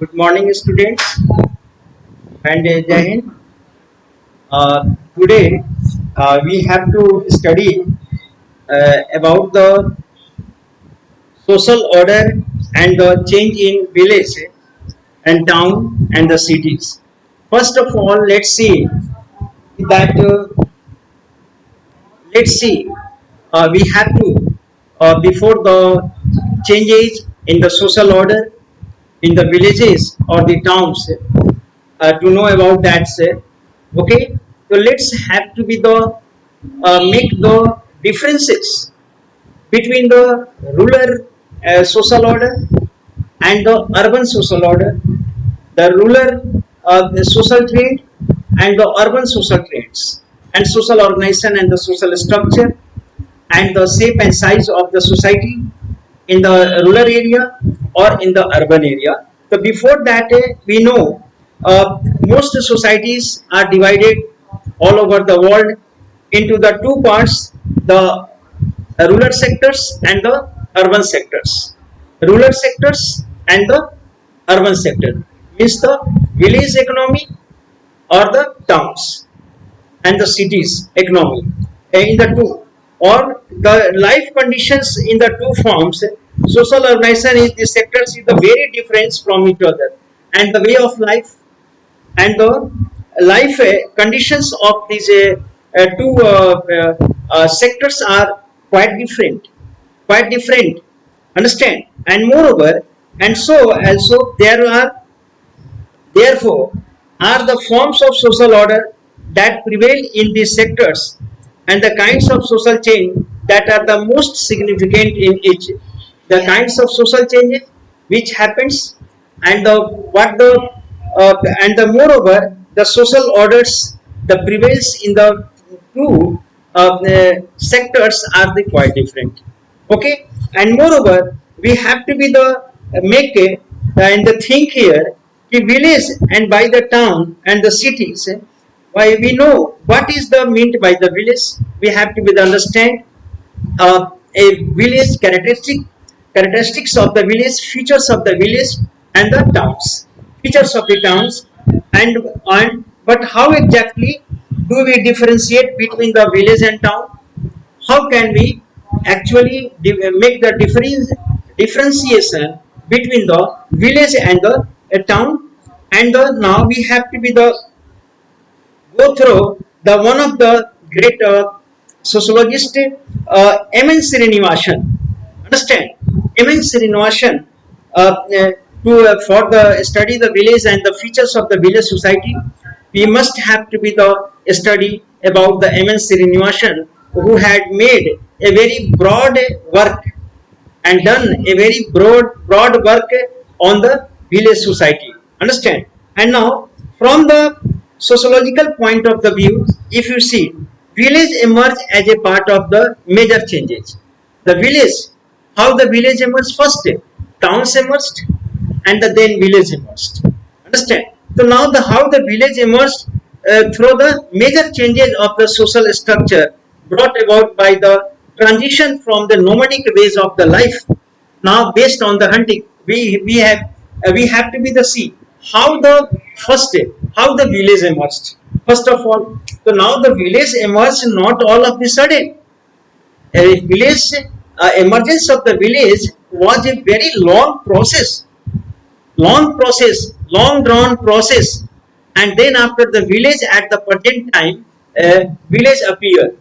Good morning, students, and Jai Hind. Today we have to study about the social order and the change in village and town and the cities. First of all, that let's see we have to before the changes in the social order in the villages or the towns to know about that, okay, so let's have to be the make the differences between the rural social order and the urban social order, the rural the social trade and the urban social trades and social organization and the social structure and the shape and size of the society in the rural area or in the urban area. So before that, we know most societies are divided all over the world into the two parts: the rural sectors and the urban sectors. Rural sectors and the urban sector means the village economy or the towns and the cities economy in the two, or the life conditions in the two forms. Social organization is the sectors is the very difference from each other, and the way of life and the life conditions of these two sectors are quite different, understand, and moreover, and so also there are therefore are the forms of social order that prevail in these sectors and the kinds of social change that are the most significant in each. The kinds of social changes which happens and the what the and the moreover the social orders the prevails in the two sectors are the quite different. Okay, and moreover we have to be the make and the think here the village and by the town and the cities. Why we know what is the meant by the village, we have to be the understand a village characteristics of the village, features of the village and the towns, features of the towns, and but how exactly do we differentiate between the village and town? How can we actually make the differentiation between the village and the town? And now we have to be the go through the one of the great sociologist M.N. Srinivasan. Understand? M.N. Srinivasan for the study the village and the features of the village society, we must have to be the study about the M.N. Srinivasan, who had made a very broad work and done a very broad work on the village society. Understand? And now from the sociological point of the view, if you see, village emerged as a part of the major changes. The village, how the village emerged first, towns emerged and then village emerged. Understand? So now the how the village emerged through the major changes of the social structure brought about by the transition from the nomadic ways of the life, now based on the hunting. We have to be the see how the first how the village emerged. First of all, so now the village emerged not all of the sudden. A village emergence of the village was a very long long drawn process, and then after the village at the present time, village appeared,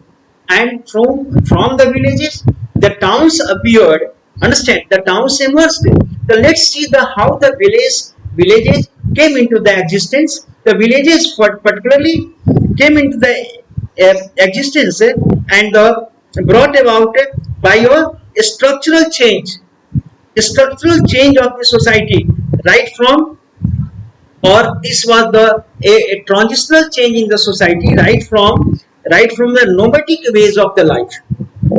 and from the villages the towns appeared. Understand? The towns emerged. So let's see the how the villages came into the existence. The villages particularly came into the existence and brought about by a structural change of the society, right from, or this was the a transitional change in the society, right from the nomadic ways of the life,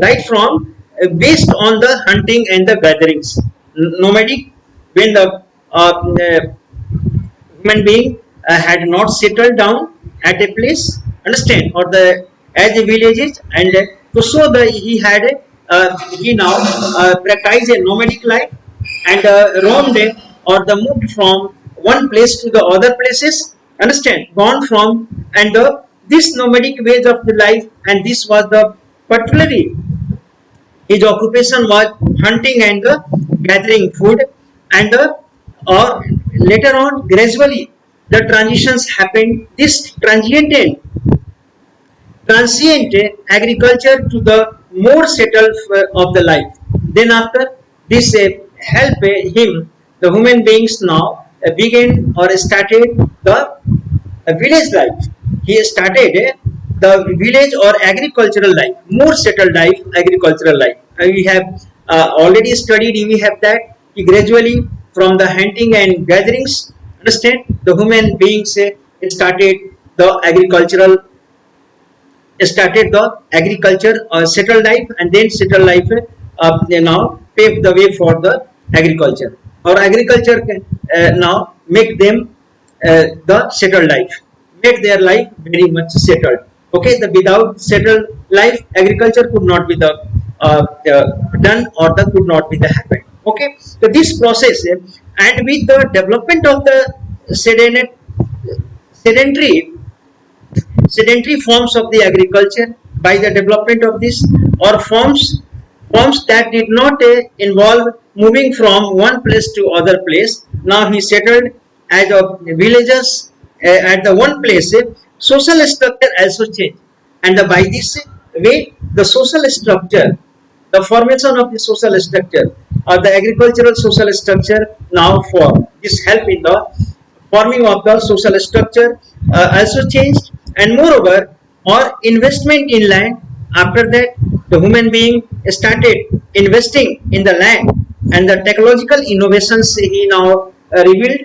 right from based on the hunting and the gatherings. Nomadic, when the human being had not settled down at a place, understand, or the as the villages, and so the he now practiced a nomadic life and roamed or the moved from one place to the other places, understand, gone from, and this nomadic ways of the life, and this was the particularly his occupation was hunting and gathering food, and or later on gradually the transitions happened. This transient agriculture to the more settled of the life. Then after this help him, the human beings now began or started the village life. He started the village or agricultural life, more settled life, agricultural life. We have already studied, we have that gradually from the hunting and gatherings, understand, the human beings started the agricultural started the agriculture settled life, and then settled life they now paved the way for the agriculture, or agriculture can now make them the settled life, make their life very much settled. Okay, the without settled life agriculture could not be the done, or the could not be the happened. Okay, so this process and with the development of the sedentary sedentary forms of the agriculture, by the development of this, or forms that did not involve moving from one place to other place, now he settled as a villagers at the one place. Social structure also changed, and by this way the social structure, the formation of the social structure or the agricultural social structure now form. This help in the forming of the social structure also changed, and moreover or investment in land. After that the human being started investing in the land, and the technological innovations he now revealed,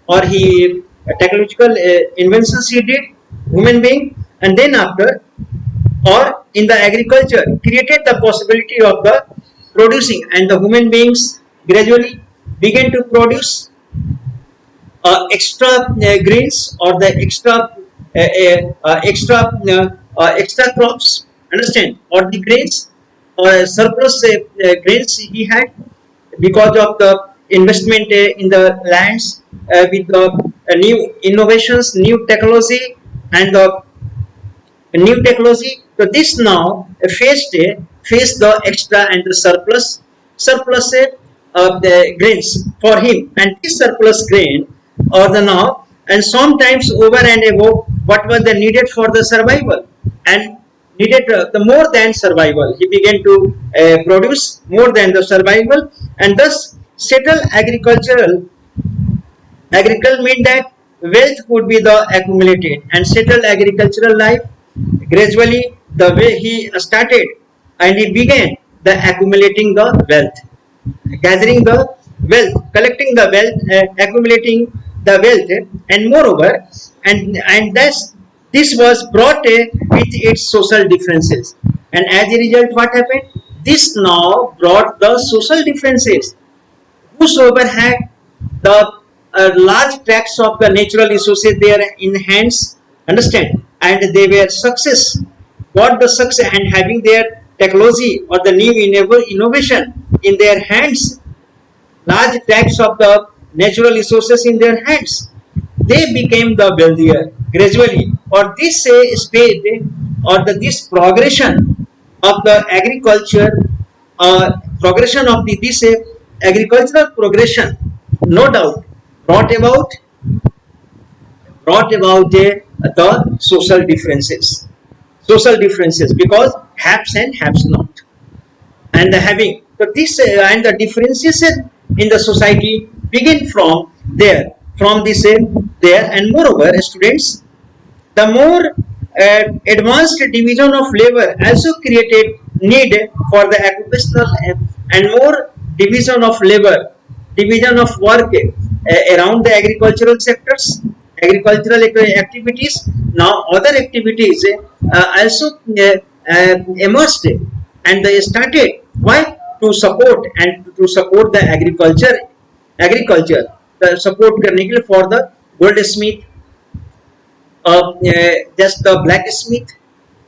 or he technological inventions he did, human being, and then after or in the agriculture created the possibility of the producing, and the human beings gradually began to produce extra grains, or the extra crops, understand, or the grains or surplus grains he had because of the investment in the lands with the new innovations, new technology, and the new technology. So this now face the extra and the surplus of the grains for him, and this surplus grain or the now, and sometimes over and above what was the needed for the survival, and needed the more than survival, he began to produce more than the survival, and thus settle agriculture meant that wealth could be the accumulated, and settled agricultural life gradually the way he started, and he began the accumulating the wealth, gathering the wealth, collecting the wealth, accumulating the wealth, and moreover, and thus this was brought with its social differences, and as a result what happened, this now brought the social differences. Whosoever had the large tracts of the natural resources there in hands, understand, and they were success, got the success, and having their technology or the new innovation in their hands, large tracts of the natural resources in their hands, they became the wealthier gradually, or this stage or this progression of the agriculture, progression of this agricultural progression, no doubt brought about the social differences, because haves and haves not, and the having, so this and the differences in the society begin from this there, and moreover students, the more advanced division of labor also created need for the occupational and more division of labor, division of work around the agricultural sectors, agricultural activities. Now other activities also emerged, and they started, why, to support the agriculture support करने के लिए, for the goldsmith, just the blacksmith,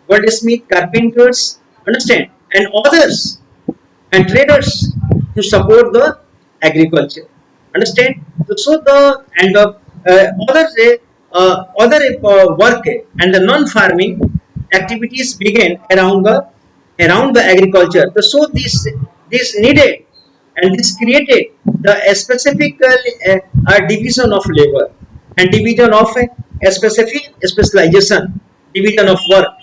goldsmith, carpenters, understand, and others and traders to support the agriculture, Understand? So the and the other work and the non-farming activities began around the agriculture. So this needed and this created the specific division of labor and division of a specific specialization, division of work.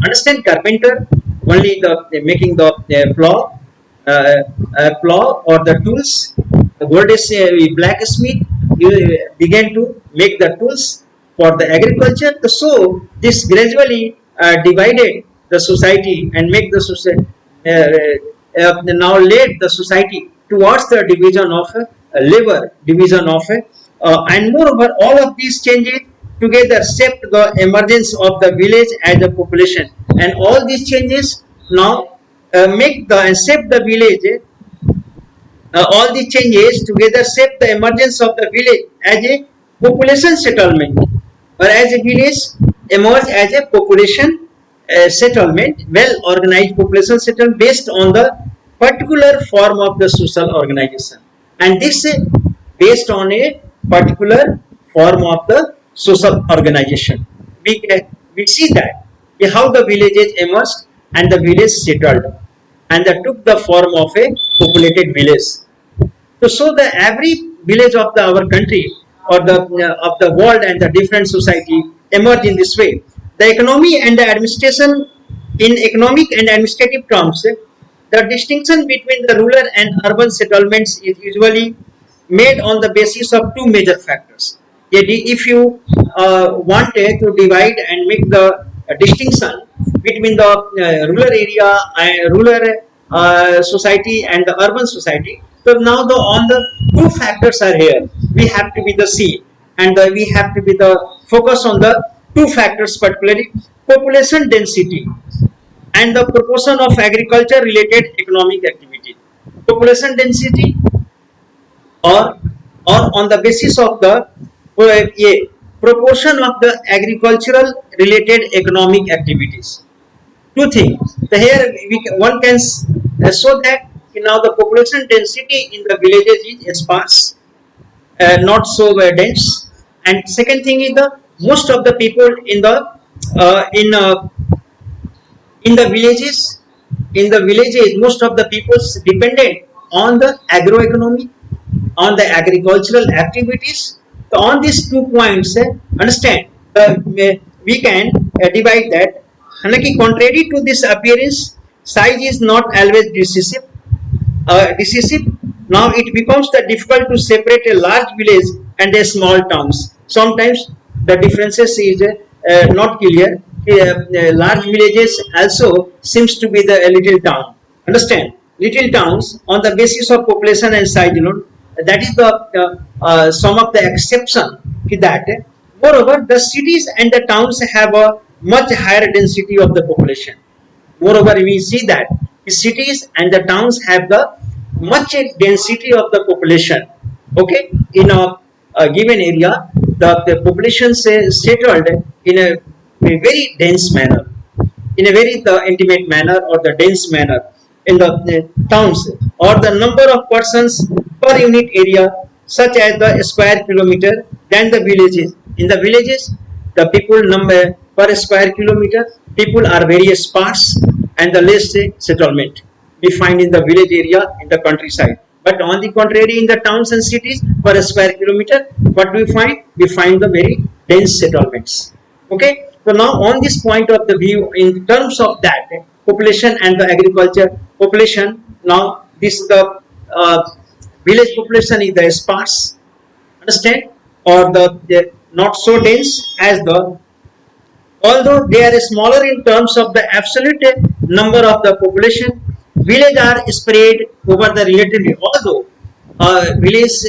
Understand? Carpenter only the making the plow or the tools. The gold is blacksmith. You began to make the tools for the agriculture. So this gradually divided the society and make the society now led the society towards the division of labor, division of and moreover all of these changes together shaped the emergence of the village as a population, and all these changes now make the and shape the village. All these changes together shape the emergence of the village as a population settlement, or as a village emerge as a population settlement, well organized population settlement based on the particular form of the social organization, and this based on a particular form of the social organization. We see that how the villages emerged and the village settled and they took the form of a populated village. So the every village of our country or the of the world and the different society emerge in this way. The economy and the administration, in economic and administrative terms, the distinction between the rural and urban settlements is usually made on the basis of two major factors. If you wanted to divide and make the distinction between the rural area, rural society and the urban society, so now the on the two factors are here. We have to be the C, and we have to be the focus on the two factors, particularly population density and the proportion of agriculture related economic activity. Population density or on the basis of the proportion of the agricultural related economic activities. Two things. So here one can show that now the population density in the villages is sparse, not so dense. And second thing is the most of the people in the villages, most of the people dependent on the agroeconomy, on the agricultural activities. So on these 2 points, understand we can divide that. Hanaki, contrary to this appearance, size is not always decisive. Now it becomes difficult to separate a large village and a small towns. Sometimes the differences is not clear. Large villages also seems to be the little town. Understand? Little towns on the basis of population and size alone. That is the some of the exception to that. Moreover, the cities and the towns have a much higher density of the population. Moreover, we see that the cities and the towns have the much density of the population. Okay, in a given area, the population settled in a very dense manner, in a very intimate manner or the dense manner in the towns, or the number of persons per unit area, such as the square kilometer, than the villages. In the villages, the people number per square kilometer, people are very sparse and the less settlement we find in the village area in the countryside. But on the contrary, in the towns and cities per square kilometer, what do we find? We find the very dense settlements. Okay. So now on this point of the view, in terms of that population and the agriculture population, now this the village population is the sparse, understand, or the not so dense as the, although they are smaller in terms of the absolute number of the population, villages are spread over the relatively, although village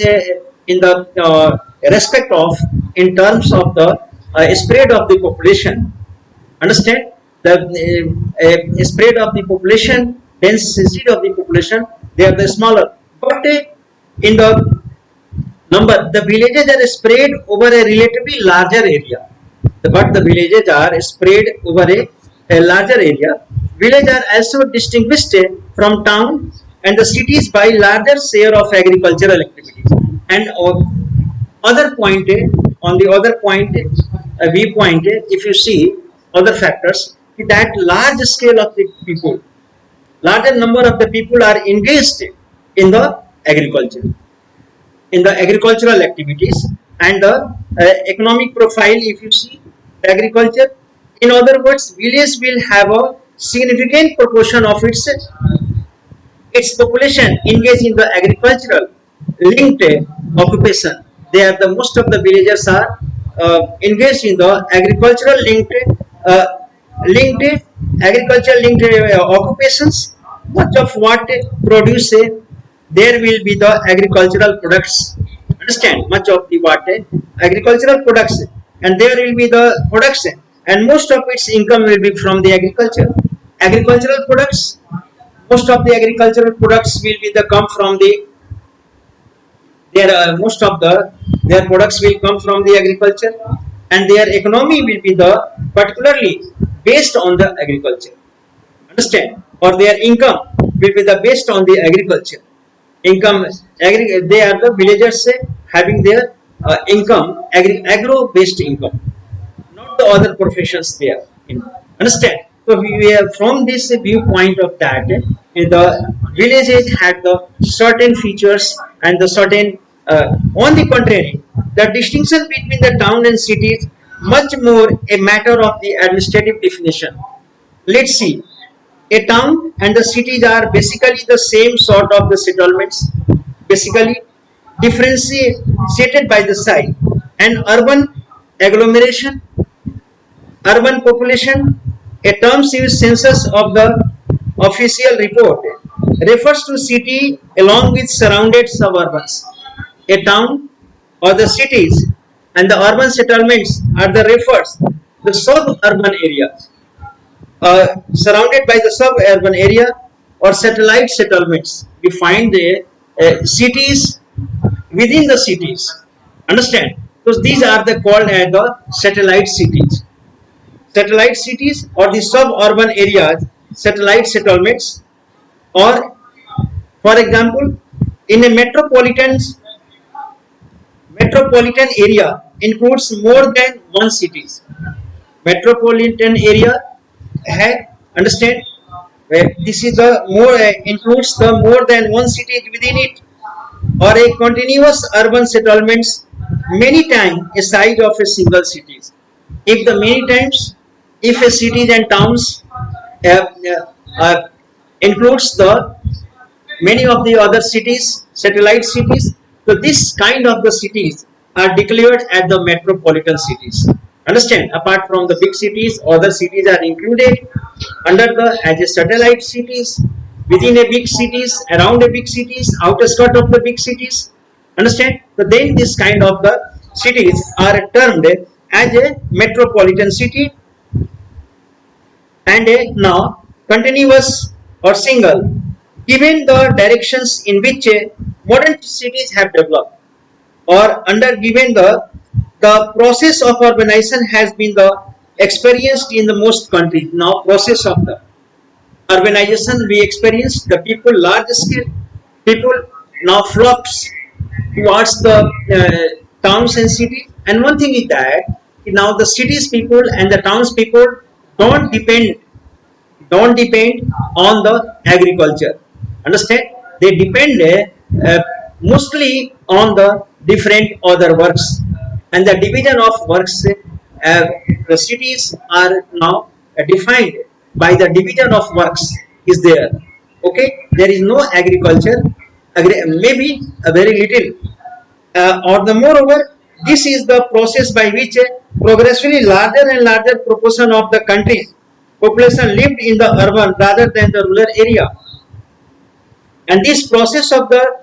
in the respect of in terms of the spread of the population, understand, the spread of the population, density of the population, they are the smaller, but in the number, the villages are spread over a relatively larger area. But the villages are spread over a larger area. Villages are also distinguished from town and the cities by larger share of agricultural activities. And other point, on the other point, viewpoint, if you see other factors, that large scale of the people, larger number of the people are engaged in the agriculture, in the agricultural activities, and the economic profile, if you see agriculture, in other words, village will have a significant proportion of its population engaged in the agricultural linked occupation. They are the most of the villagers are engaged in the agricultural uh, linked agriculture linked occupations. Much of what produce there will be the agricultural products. Understand, much of the what agricultural products, and there will be the production, and most of its income will be from the agricultural products. Most of the agricultural products will be the come from the their most of their products will come from the agriculture, and their economy will be the particularly based on the agriculture. Understand, or their income will be the based on the agriculture income. They are the villagers having their income agro based income, not the other professions there. Understand? So we are from this viewpoint of that, the villages had the certain features and the certain. On the contrary, the distinction between the town and cities much more a matter of the administrative definition. Let's see. A town and the cities are basically the same sort of the settlements, basically differentiated by the size. An urban agglomeration, urban population, a term used census of the official report, refers to city along with surrounded suburbs. A town or the cities and the urban settlements are the refers the suburban areas surrounded by the suburban area or satellite settlements. We find the cities within the cities. Understand? So these are the called as the satellite cities. Satellite cities or the suburban areas, satellite settlements, or for example, in a metropolitan area includes more than one cities. Metropolitan area, understand? This is the more includes the more than one city within it, or a continuous urban settlements many times a size of a single city. If the many times, if a cities and towns uh, includes the many of the other cities, satellite cities, so this kind of the cities are declared as the metropolitan cities. Understand? Apart from the big cities, other cities are included under the as a satellite cities, within a big cities, around a big cities, outer skirt of the big cities. Understand? So then this kind of the cities are termed as a metropolitan city, and a now continuous or single, given the directions in which modern cities have developed, or under given the process of urbanization has been the experienced in the most countries. Now process of the urbanization we experience, the people large scale people now flocks towards the towns and cities. And one thing is that now the cities people and the towns people don't depend don't depend on the agriculture. Understand? They depend mostly on the different other works, and the division of works, the cities are now defined by the division of works is there. Okay, there is no agriculture, maybe a very little, or the moreover, this is the process by which progressively larger and larger proportion of the country's population lived in the urban rather than the rural area. And this process of the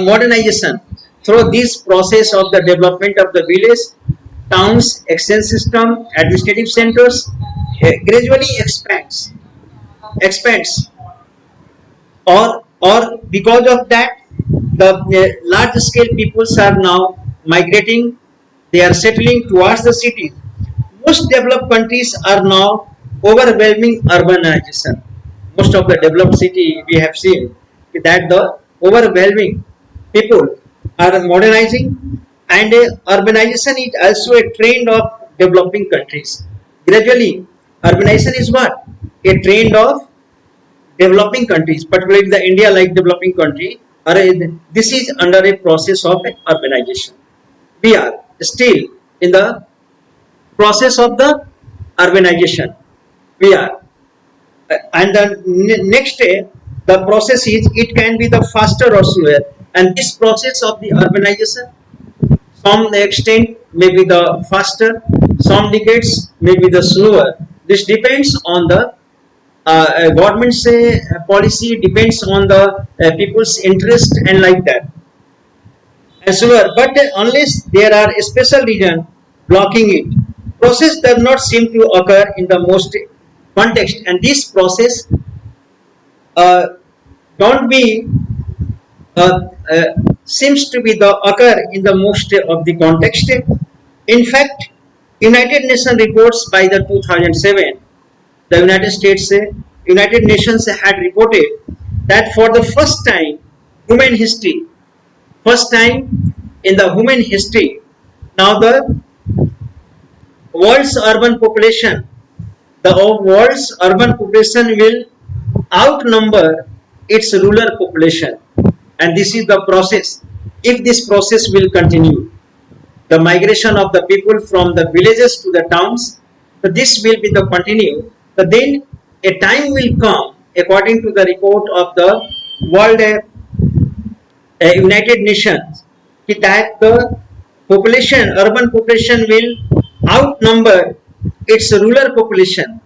modernization, through this process of the development of the village, towns, exchange system, administrative centers, gradually expands, or because of that, the large scale peoples are now migrating, they are settling towards the cities. Most developed countries are now overwhelming urbanization. Most of the developed city we have seen that the overwhelming people are modernizing, and urbanization is also a trend of developing countries. Gradually, urbanization is what? A trend of developing countries, particularly the India like developing country. This is under a process of urbanization. We are still in the process of the urbanization. We are. And the next day, the process is it can be the faster or slower. And this process of the urbanization, some extent may be the faster, some decades may be the slower. This depends on the government's policy, depends on the people's interest and like that. And slower, but unless there are a special reason blocking it, process does not seem to occur in the most context, and this process uh, don't be uh, uh, seems to be the occur in the most of the context. In fact, United Nations reports by the 2007, the United Nations had reported that for the human history, first time in the human history, now the world's urban population, the world's urban population will outnumber its rural population, and this is the process. If this process will continue, the migration of the people from the villages to the towns, so this will be the continue. So then a time will come, according to the report of the World United Nations, that the urban population will outnumber its rural population.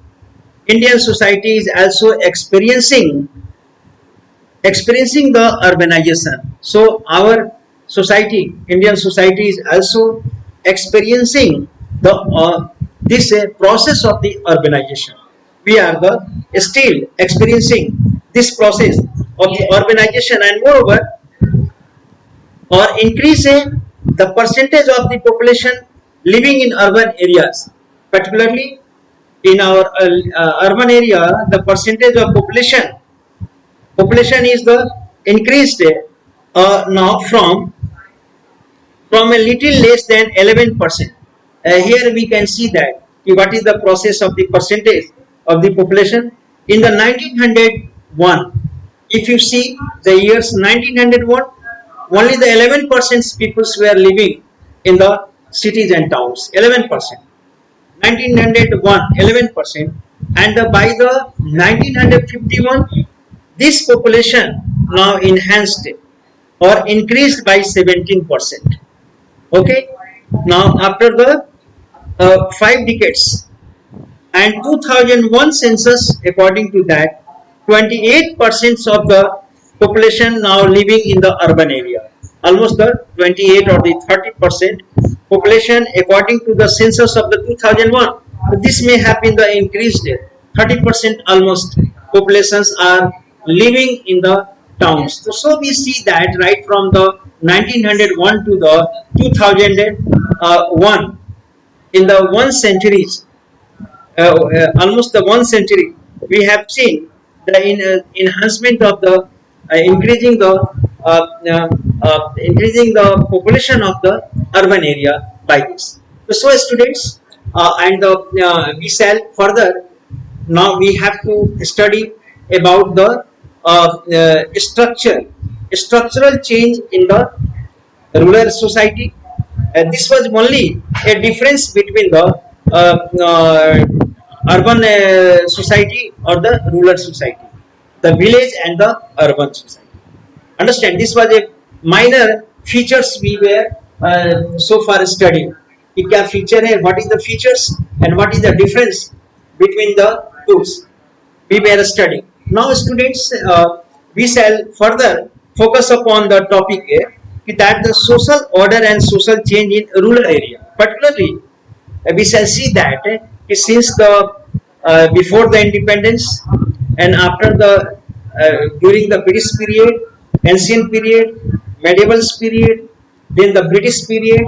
Indian society is also experiencing the urbanization. So our society, Indian society, is also experiencing the this process of the urbanization. We are the still experiencing this process of the urbanization, and moreover, or increase the percentage of the population living in urban areas, particularly in our urban area, the percentage of population is the increased now from a little less than 11%. Here we can see that what is the process of the percentage of the population in the 1901. If you see the years 1901, only the 11% people were living in the cities and towns. 11%. 1901, 11%, and by the 1951, this population now enhanced or increased by 17%. Okay, now after the 5 decades and 2001 census, according to that, 28% of the population now living in the urban area, almost the 28 or the 30% population according to the census of the 2001. This may have been the increased 30% almost populations are living in the towns. So we see that right from the 1901 to the 2001, in the 1 century, almost the 1 century, we have seen the enhancement of the increasing the population of the urban area by this. So students, and we shall further, now we have to study about the structural change in the rural society. This was only a difference between the urban society or the rural society, the village and the urban society. Understand, this was a minor features we were so far studying. It can feature what is the features and what is the difference between the tools we were studying. Now students, we shall further focus upon the topic that the social order and social change in rural area. Particularly, we shall see that since the before the independence and after the during the British period, ancient period, medieval period, then the British period,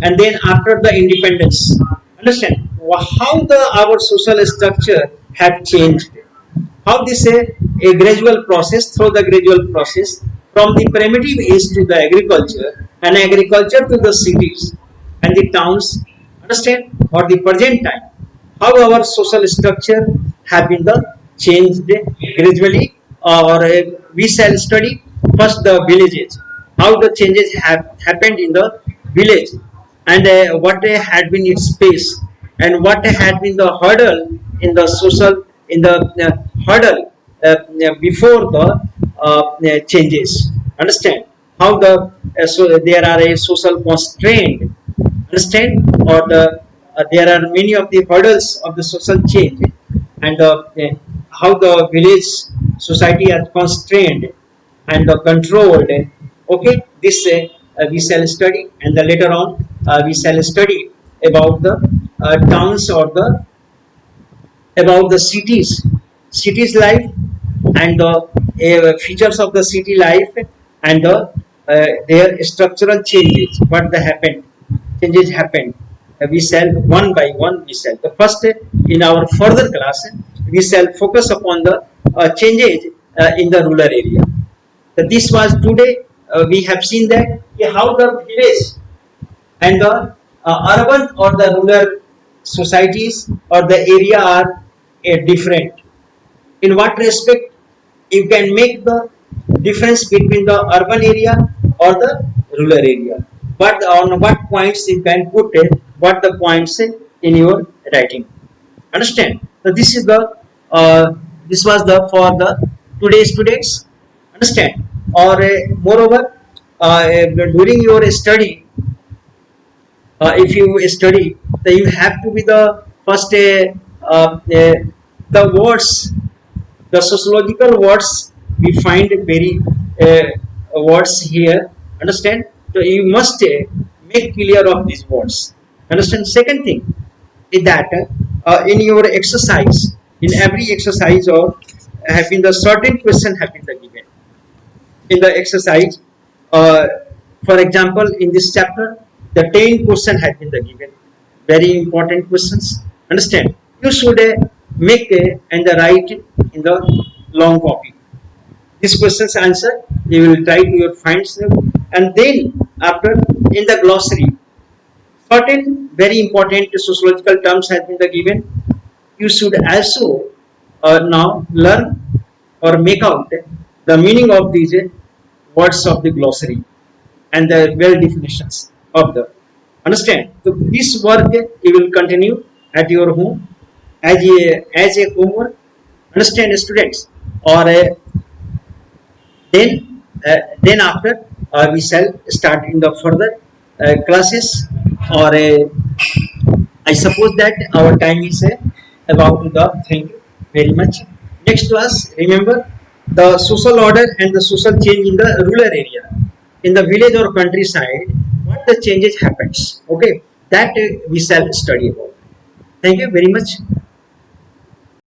and then after the independence. Understand how the our social structure have changed. How this a gradual process, through the gradual process from the primitive age to the agriculture, and agriculture to the cities and the towns, understand, or the present time, how our social structure have been the changed gradually, or we shall study first the villages, how the changes have happened in the village, and what had been its pace, and what had been the hurdle in the social, in the hurdle before the changes, understand, how the so there are a social constraint, understand, or there are many of the hurdles of the social change, and how the village society are constrained and controlled. Okay, this we shall study, and the later on we shall study about the towns, or the about the cities life, and the features of the city life, and their structural changes, what the happened, changes happened. We shall one by one, we shall the first in our further class, we shall focus upon the changes in the rural area. So this was today, we have seen that how the village and the urban or the rural societies or the area are different. In what respect you can make the difference between the urban area or the rural area, but on what points you can put it, what the points in your writing, understand. So uh, this was the for the today's students, understand, or moreover during your study, if you study, then you have to be the first the words, the sociological words, we find very uh, words here, understand. So you must make clear of these words, understand. Second thing is that in your exercise, in every exercise, or have been the certain question have been the given in the exercise. uh, for example, in this chapter, the 10 question had been the given, very important questions, understand. You should make and write in the long copy this question's answer, you will try to your find them, and then after in the glossary, certain very important sociological terms have been the given. You should also now learn or make out the meaning of these words of the glossary and the well definitions of the, understand. So this work you will continue at your home as a homework, understand, students, or then after we shall start in the further classes, or I suppose that our time is about to the, thank you very much. Next class, remember the social order and the social change in the rural area, in the village or countryside, what the changes happens, okay, that we shall study about. Thank you very much.